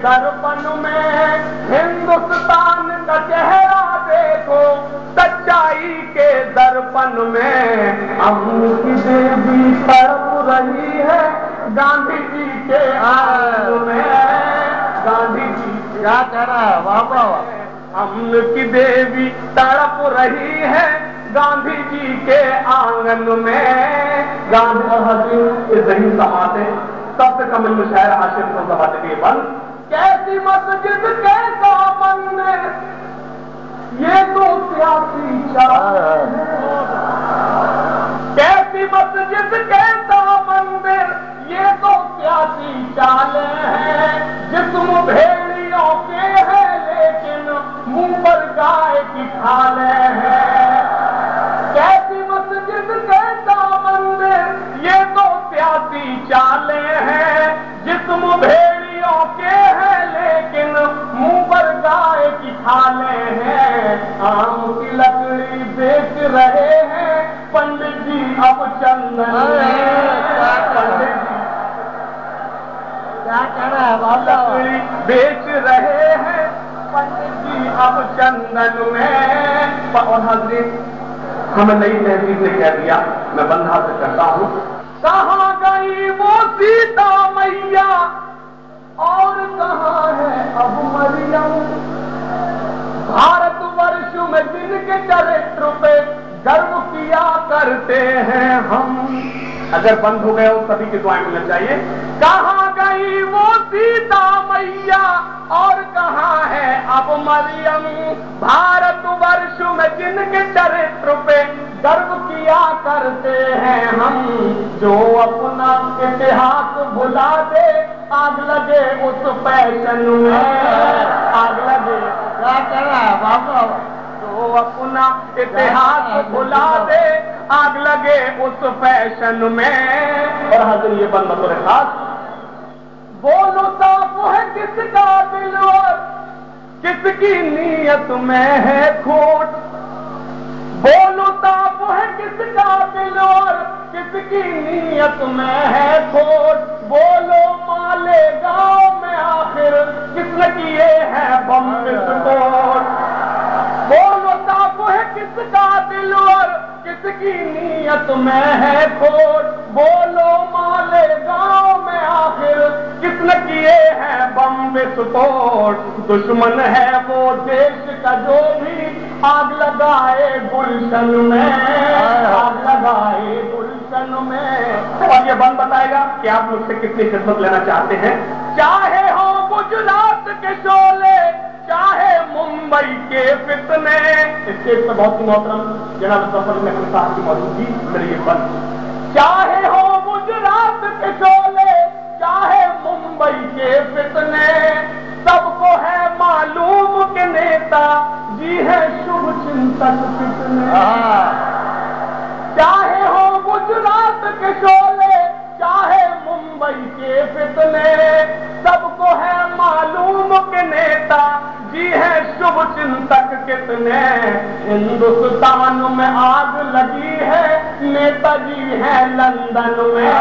दर्पण में, हिंदुस्तान का चेहरा देखो सच्चाई के दर्पण में। अमन की देवी तड़प रही है गांधी जी के आंगन में। गांधी जी क्या कह रहा है? वाह वाह। अमन की देवी तड़प रही है गांधी जी के आंगन में। गांधी जही समाते सबसे कम शायर आशिर को समाते के बंद। कैसी मस्जिद कैसा मंदिर ये तो सियासी चाल है। कैसी मस्जिद कैसा मंदिर ये तो सियासी चाल है। जिस्म भेड़ियों के है लेकिन मुंह पर गाय की खाल है। कैसी मस्जिद कैसा मंदिर ये तो सियासी चाले हैं। जिस्म भेड़ियों के हैं लेकिन मुंह पर गाय की खाले हैं। आम की लकड़ी बेच रहे हैं पंडित जी अब चंदन में। पंडित जी क्या कह रहा है? लकड़ी बेच रहे हैं पंडित जी अब चंदन में। और हजरत हमें नई तहजीब ने कह दिया, मैं बंधा से करता हूं। कहां गई वो सीता मैया और कहां है अब मरियम। भारतवर्ष में जिनके चरित्र पे गर्व किया करते हैं हम। अगर बंद हो गए हो सभी की दुआएं मिलना चाहिए। कहां गई वो सीता मैया और कहां है अब मरियम। भारतवर्ष में जिनके चरित्र पे गर्व किया करते हैं हम। जो अपना इतिहास भुला दे आग लगे उस फैशन में। आग लगे क्या कह रहा है बाबा। जो अपना इतिहास भुला दे आग लगे उस फैशन में। और हाजिर ये बंद बतौर खास बोलो साफ है किसका दिल और किसकी नीयत में है खोट। बोलो साफ है किसका दिल और किसकी नीयत में है खोट। बोलो माले गांव में आखिर किसने किए हैं बम विस्फोट। बोलो साफ है किसका दिल और किसकी नीयत में है खोट। बोलो माले गांव में आखिर किसने किए हैं बम विस्फोट। दुश्मन है वो देश का जो भी आग लगाए गुलशन में। आग लगाए गुलशन में। और ये बंद बताएगा कि आप मुझसे कितनी खिदमत लेना चाहते हैं। चाहे हो गुजरात के शोले चाहे मुंबई के फितने। स्टेज पर बहुत सी मोहतरम जनाब सफर में साहब की मौजूदगी करिए बंद। चाहे हो गुजरात के शोले चाहे मुंबई के फितने। सबको है मालूम के नेता जी है शुभ चिंतक कितने। चाहे हो गुजरात के शोले चाहे मुंबई के फितने। सबको है मालूम के नेता जी है शुभ चिंतक कितने। हिंदुस्तान में आग लगी है नेताजी है लंदन में।